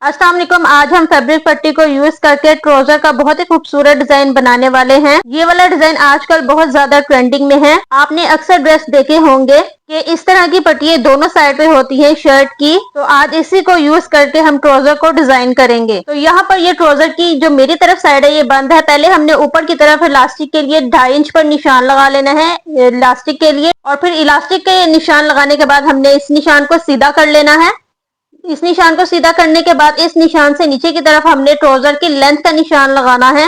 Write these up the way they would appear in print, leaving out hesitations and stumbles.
अस्सलाम वालेकुम। आज हम फैब्रिक पट्टी को यूज करके ट्राउजर का बहुत ही खूबसूरत डिजाइन बनाने वाले हैं। ये वाला डिजाइन आजकल बहुत ज्यादा ट्रेंडिंग में है। आपने अक्सर ड्रेस देखे होंगे कि इस तरह की पट्टियां दोनों साइड पे होती है शर्ट की। तो आज इसी को यूज करके हम ट्राउजर को डिजाइन करेंगे। तो यहाँ पर ये ट्राउजर की जो मेरी तरफ साइड है ये बंद है। पहले हमने ऊपर की तरफ इलास्टिक के लिए 2.5 इंच पर निशान लगा लेना है इलास्टिक के लिए, और फिर इलास्टिक के निशान लगाने के बाद हमने इस निशान को सीधा कर लेना है। इस निशान को सीधा करने के बाद इस निशान से नीचे की तरफ हमने ट्राउजर की लेंथ का निशान लगाना है।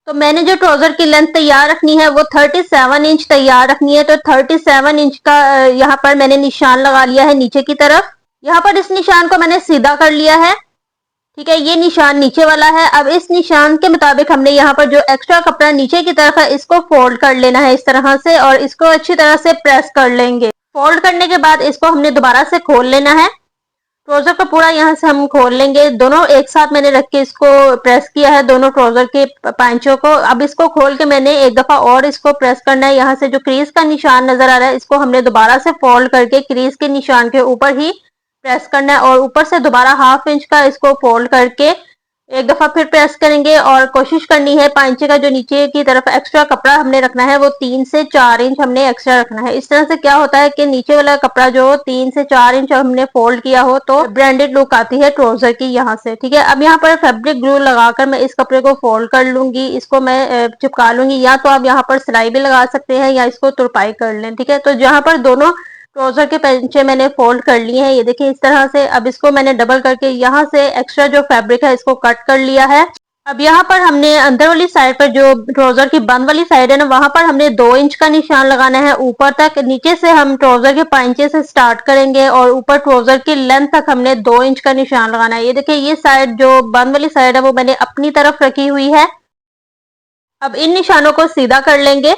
तो मैंने जो ट्राउजर की लेंथ तैयार रखनी है वो 37 इंच तैयार रखनी है। तो 37 इंच का यहाँ पर मैंने निशान लगा लिया है नीचे की तरफ। यहाँ पर इस निशान को मैंने सीधा कर लिया है। ठीक है, ये निशान नीचे वाला है। अब इस निशान के मुताबिक हमने यहाँ पर जो एक्स्ट्रा कपड़ा नीचे की तरफ है इसको फोल्ड कर लेना है इस तरह से, और इसको अच्छी तरह से प्रेस कर लेंगे। फोल्ड करने के बाद इसको हमने दोबारा से खोल लेना है। ट्राउजर को पूरा यहाँ से हम खोल लेंगे। दोनों एक साथ मैंने रख के इसको प्रेस किया है, दोनों ट्राउजर के पांचों को। अब इसको खोल के मैंने एक दफा और इसको प्रेस करना है। यहाँ से जो क्रीज का निशान नजर आ रहा है इसको हमने दोबारा से फोल्ड करके क्रीज के निशान के ऊपर ही प्रेस करना है, और ऊपर से दोबारा 1/2 इंच का इसको फोल्ड करके एक दफा फिर प्रेस करेंगे। और कोशिश करनी है पांचे का जो नीचे की तरफ एक्स्ट्रा कपड़ा हमने रखना है वो 3 से 4 इंच हमने एक्स्ट्रा रखना है। इस तरह से क्या होता है कि नीचे वाला कपड़ा जो 3 से 4 इंच हमने फोल्ड किया हो तो ब्रांडेड लुक आती है ट्राउजर की यहाँ से। ठीक है, अब यहाँ पर फैब्रिक ग्लू लगाकर मैं इस कपड़े को फोल्ड कर लूंगी, इसको मैं चिपका लूंगी। या तो आप यहाँ पर सिलाई भी लगा सकते हैं या इसको तुरपाई कर लें। ठीक है, तो जहाँ पर दोनों ट्राउजर के पंचे मैंने फोल्ड कर लिए हैं, ये देखिए इस तरह से। अब इसको मैंने डबल करके यहाँ से एक्स्ट्रा जो फैब्रिक है इसको कट कर लिया है। अब यहाँ पर हमने अंदर वाली साइड पर जो ट्राउजर की बंद वाली साइड है ना, वहां पर हमने 2 इंच का निशान लगाना है ऊपर तक। नीचे से हम ट्राउजर के पांचे से स्टार्ट करेंगे और ऊपर ट्राउजर की लेंथ तक हमने 2 इंच का निशान लगाना है। ये देखिए ये साइड जो बंद वाली साइड है वो मैंने अपनी तरफ रखी हुई है। अब इन निशानों को सीधा कर लेंगे।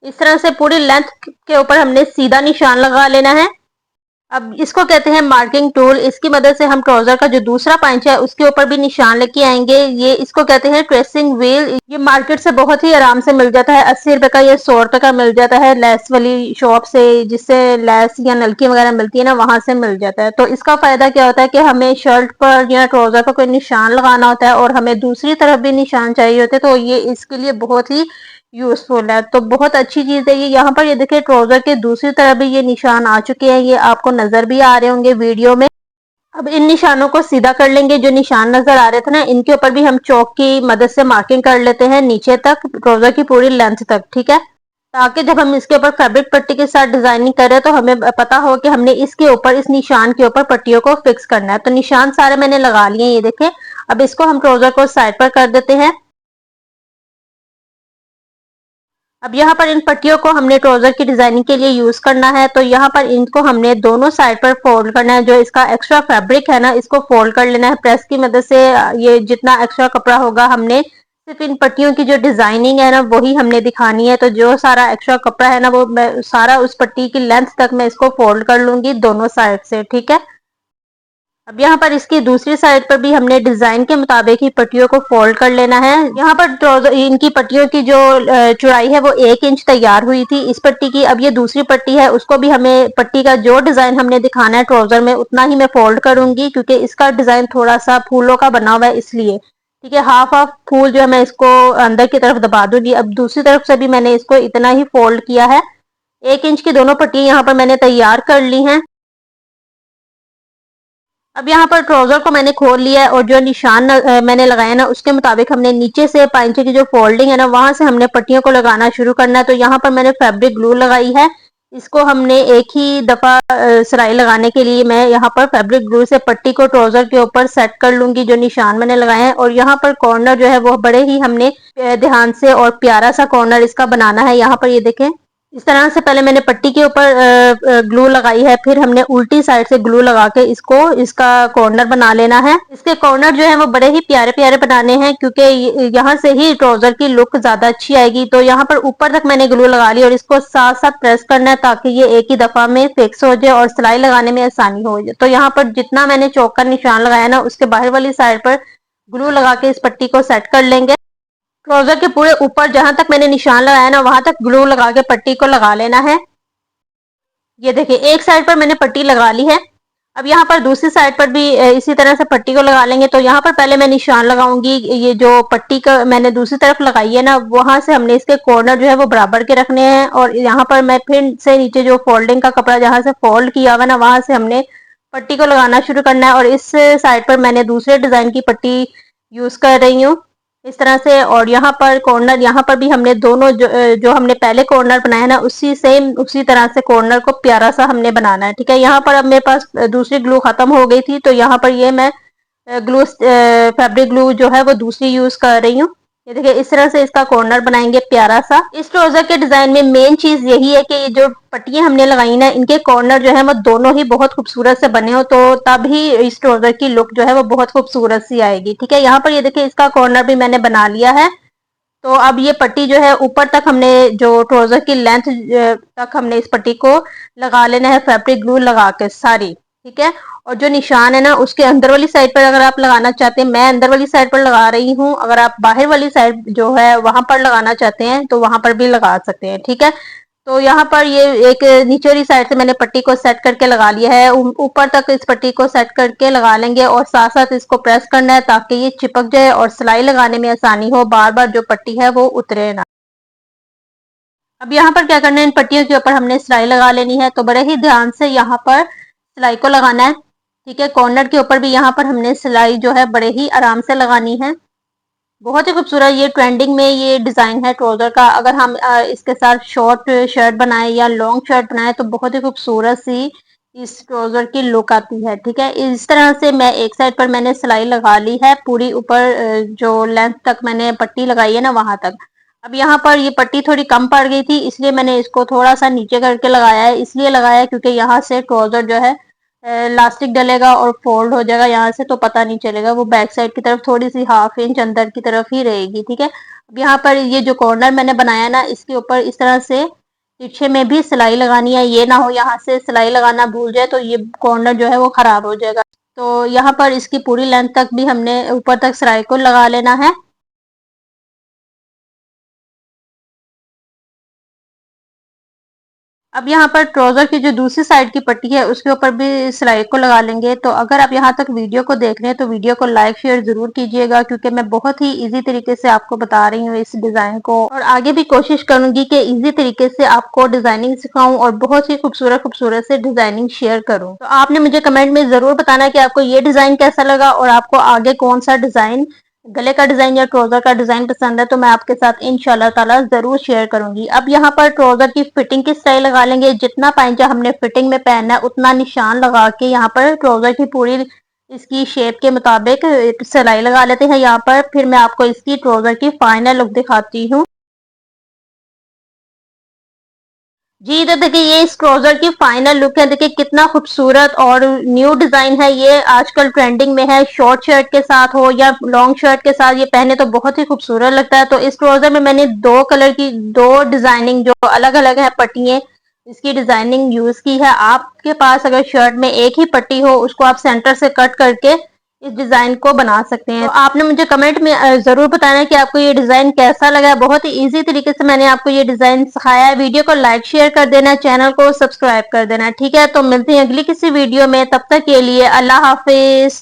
इस तरह से पूरी लेंथ के ऊपर हमने सीधा निशान लगा लेना है। अब इसको कहते हैं मार्किंग टूल। इसकी मदद से हम ट्राउजर का जो दूसरा पांचा है उसके ऊपर भी निशान लेके आएंगे। ये इसको कहते हैं ट्रेसिंग व्हील। ये मार्केट से बहुत ही आराम से मिल जाता है। 80 रुपए का या 100 रुपए का मिल जाता है लेस वाली शॉप से, जिससे लेस या नलकी वगैरह मिलती है ना, वहां से मिल जाता है। तो इसका फायदा क्या होता है कि हमें शर्ट पर या ट्राउजर पर कोई निशान लगाना होता है और हमें दूसरी तरफ भी निशान चाहिए होते हैं, तो ये इसके लिए बहुत ही यूजफुल है। तो बहुत अच्छी चीज है ये। यहाँ पर ये देखिए ट्राउजर के दूसरी तरफ भी ये निशान आ चुके हैं, ये आपको नजर भी आ रहे होंगे वीडियो में। अब इन निशानों को सीधा कर लेंगे। जो निशान नजर आ रहे थे ना, इनके ऊपर भी हम चौक की मदद से मार्किंग कर लेते हैं नीचे तक, ट्राउजर की पूरी लेंथ तक। ठीक है, ताकि जब हम इसके ऊपर फैब्रिक पट्टी के साथ डिजाइनिंग कर रहे हैं तो हमें पता हो कि हमने इसके ऊपर, इस निशान के ऊपर पट्टियों को फिक्स करना है। तो निशान सारे मैंने लगा लिए, ये देखें। अब इसको हम ट्राउजर को साइड पर कर देते हैं। अब यहाँ पर इन पट्टियों को हमने ट्राउजर की डिजाइनिंग के लिए यूज करना है। तो यहाँ पर इनको हमने दोनों साइड पर फोल्ड करना है। जो इसका एक्स्ट्रा फैब्रिक है ना, इसको फोल्ड कर लेना है प्रेस की मदद से। ये जितना एक्स्ट्रा कपड़ा होगा हमने सिर्फ इन पट्टियों की जो डिजाइनिंग है ना वही हमने दिखानी है। तो जो सारा एक्स्ट्रा कपड़ा है ना वो मैं सारा उस पट्टी की लेंथ तक मैं इसको फोल्ड कर लूंगी दोनों साइड से। ठीक है, अब यहाँ पर इसकी दूसरी साइड पर भी हमने डिजाइन के मुताबिक ही पट्टियों को फोल्ड कर लेना है। यहाँ पर इनकी पट्टियों की जो चौड़ाई है वो 1 इंच तैयार हुई थी इस पट्टी की। अब ये दूसरी पट्टी है, उसको भी हमें पट्टी का जो डिजाइन हमने दिखाना है ट्राउजर में उतना ही मैं फोल्ड करूंगी, क्योंकि इसका डिजाइन थोड़ा सा फूलों का बना हुआ है इसलिए। ठीक है, हाफ हाफ फूल जो है मैं इसको अंदर की तरफ दबा दूंगी। अब दूसरी तरफ से भी मैंने इसको इतना ही फोल्ड किया है। 1 इंच की दोनों पट्टियां यहाँ पर मैंने तैयार कर ली हैं। अब यहाँ पर ट्राउजर को मैंने खोल लिया है और जो निशान मैंने लगाया ना उसके मुताबिक हमने नीचे से पांचे की जो फोल्डिंग है ना वहां से हमने पट्टियों को लगाना शुरू करना है। तो यहाँ पर मैंने फैब्रिक ग्लू लगाई है। इसको हमने एक ही दफा सिलाई लगाने के लिए मैं यहाँ पर फैब्रिक ग्लू से पट्टी को ट्राउजर के ऊपर सेट कर लूंगी जो निशान मैंने लगाए हैं। और यहाँ पर कॉर्नर जो है वो बड़े ही हमने ध्यान से और प्यारा सा कॉर्नर इसका बनाना है। यहाँ पर ये देखें, इस तरह से पहले मैंने पट्टी के ऊपर ग्लू लगाई है, फिर हमने उल्टी साइड से ग्लू लगा के इसको इसका कॉर्नर बना लेना है। इसके कॉर्नर जो है वो बड़े ही प्यारे प्यारे बनाने हैं, क्योंकि यहाँ से ही ट्राउजर की लुक ज्यादा अच्छी आएगी। तो यहाँ पर ऊपर तक मैंने ग्लू लगा ली और इसको साथ साथ प्रेस करना है ताकि ये एक ही दफा में फिक्स हो जाए और सिलाई लगाने में आसानी हो जाए। तो यहाँ पर जितना मैंने चौक का निशान लगाया ना उसके बाहर वाली साइड पर ग्लू लगा के इस पट्टी को सेट कर लेंगे। ट्राउजर के पूरे ऊपर जहां तक मैंने निशान लगाया ना वहां तक ग्लू लगा के पट्टी को लगा लेना है। ये देखिए एक साइड पर मैंने पट्टी लगा ली है। अब यहाँ पर दूसरी साइड पर भी इसी तरह से पट्टी को लगा लेंगे। तो यहाँ पर पहले मैं निशान लगाऊंगी, ये जो पट्टी का मैंने दूसरी तरफ लगाई है ना, वहां से हमने इसके कॉर्नर जो है वो बराबर के रखने हैं। और यहाँ पर मैं फिर से नीचे जो फोल्डिंग का कपड़ा जहाँ से फोल्ड किया हुआ ना, वहां से हमने पट्टी को लगाना शुरू करना है। और इस साइड पर मैंने दूसरे डिजाइन की पट्टी यूज कर रही हूँ इस तरह से। और यहाँ पर कॉर्नर, यहाँ पर भी हमने दोनों जो हमने पहले कॉर्नर बनाया ना, उसी सेम उसी तरह से कॉर्नर को प्यारा सा हमने बनाना है। ठीक है, यहाँ पर अब मेरे पास दूसरी ग्लू खत्म हो गई थी, तो यहाँ पर ये मैं ग्लू फैब्रिक ग्लू जो है वो दूसरी यूज कर रही हूँ। ये देखिए इस तरह से इसका कॉर्नर बनाएंगे प्यारा सा। इस ट्राउजर के डिजाइन में मेन चीज यही है कि ये जो पट्टियां हमने लगाई ना, इनके कॉर्नर जो है वो दोनों ही बहुत खूबसूरत से बने हो, तो तभी इस ट्राउजर की लुक जो है वो बहुत खूबसूरत सी आएगी। ठीक है, यहाँ पर ये देखिए इसका कॉर्नर भी मैंने बना लिया है। तो अब ये पट्टी जो है ऊपर तक हमने जो ट्राउजर की लेंथ तक हमने इस पट्टी को लगा लेना है फैब्रिक ग्लू लगा के सारी। ठीक है, और जो निशान है ना उसके अंदर वाली साइड पर अगर आप लगाना चाहते हैं, मैं अंदर वाली साइड पर लगा रही हूँ, अगर आप बाहर वाली साइड जो है वहां पर लगाना चाहते हैं तो वहां पर भी लगा सकते हैं। ठीक है, तो यहाँ पर ये एक नीचे वाली साइड से मैंने पट्टी को सेट करके लगा लिया है, ऊपर तक इस पट्टी को सेट करके लगा लेंगे और साथ साथ इसको प्रेस करना है ताकि ये चिपक जाए और सिलाई लगाने में आसानी हो, बार बार जो पट्टी है वो उतरे ना। अब यहाँ पर क्या करना है, इन पट्टियों के ऊपर हमने सिलाई लगा लेनी है। तो बड़े ही ध्यान से यहाँ पर सिलाई को लगाना है। ठीक है, कॉर्नर के ऊपर भी यहाँ पर हमने सिलाई जो है बड़े ही आराम से लगानी है। बहुत ही खूबसूरत ये ट्रेंडिंग में ये डिजाइन है ट्राउजर का। अगर हम इसके साथ शॉर्ट शर्ट बनाए या लॉन्ग शर्ट बनाए तो बहुत ही खूबसूरत सी इस ट्राउजर की लुक आती है। ठीक है, इस तरह से मैं एक साइड पर मैंने सिलाई लगा ली है पूरी, ऊपर जो लेंथ तक मैंने पट्टी लगाई है ना वहां तक। अब यहाँ पर ये पट्टी थोड़ी कम पड़ गई थी, इसलिए मैंने इसको थोड़ा सा नीचे करके लगाया है। इसलिए लगाया है क्योंकि यहाँ से ट्राउजर जो है इलास्टिक डलेगा और फोल्ड हो जाएगा यहाँ से, तो पता नहीं चलेगा, वो बैक साइड की तरफ थोड़ी सी हाफ इंच अंदर की तरफ ही रहेगी। ठीक है, अब यहाँ पर ये जो कॉर्नर मैंने बनाया ना, इसके ऊपर इस तरह से पीछे में भी सिलाई लगानी है। ये ना हो यहाँ से सिलाई लगाना भूल जाए तो ये कॉर्नर जो है वो खराब हो जाएगा। तो यहाँ पर इसकी पूरी लेंथ तक भी हमने ऊपर तक सिलाई को लगा लेना है। अब यहाँ पर ट्राउजर की जो दूसरी साइड की पट्टी है उसके ऊपर भी सिलाई को लगा लेंगे। तो अगर आप यहाँ तक वीडियो को देख रहे हैं तो वीडियो को लाइक शेयर जरूर कीजिएगा, क्योंकि मैं बहुत ही इजी तरीके से आपको बता रही हूँ इस डिजाइन को, और आगे भी कोशिश करूंगी कि इजी तरीके से आपको डिजाइनिंग सिखाऊं और बहुत ही खूबसूरत खूबसूरत से डिजाइनिंग शेयर करूँ। तो आपने मुझे कमेंट में जरूर बताना कि आपको ये डिजाइन कैसा लगा और आपको आगे कौन सा डिजाइन, गले का डिजाइन या ट्राउजर का डिजाइन पसंद है, तो मैं आपके साथ इंशाल्लाह ताला जरूर शेयर करूंगी। अब यहाँ पर ट्राउजर की फिटिंग की स्टाइल लगा लेंगे। जितना पाइजा हमने फिटिंग में पहनना है उतना निशान लगा के यहाँ पर ट्राउजर की पूरी इसकी शेप के मुताबिक सिलाई लगा लेते हैं यहाँ पर। फिर मैं आपको इसकी ट्राउजर की फाइनल लुक दिखाती हूँ। जी, तो देखिए ये इस ट्राउजर की फाइनल लुक है। देखिए कितना खूबसूरत और न्यू डिजाइन है, ये आजकल ट्रेंडिंग में है। शॉर्ट शर्ट के साथ हो या लॉन्ग शर्ट के साथ ये पहने तो बहुत ही खूबसूरत लगता है। तो इस ट्राउजर में मैंने दो कलर की दो डिजाइनिंग जो अलग अलग है पट्टियां, इसकी डिजाइनिंग यूज की है। आपके पास अगर शर्ट में एक ही पट्टी हो उसको आप सेंटर से कट करके इस डिजाइन को बना सकते हैं। तो आपने मुझे कमेंट में जरूर बताना है कि आपको ये डिजाइन कैसा लगा। बहुत ही इजी तरीके से मैंने आपको ये डिजाइन सिखाया है। वीडियो को लाइक शेयर कर देना, चैनल को सब्सक्राइब कर देना। ठीक है, तो मिलते हैं अगली किसी वीडियो में, तब तक के लिए अल्लाह हाफिज।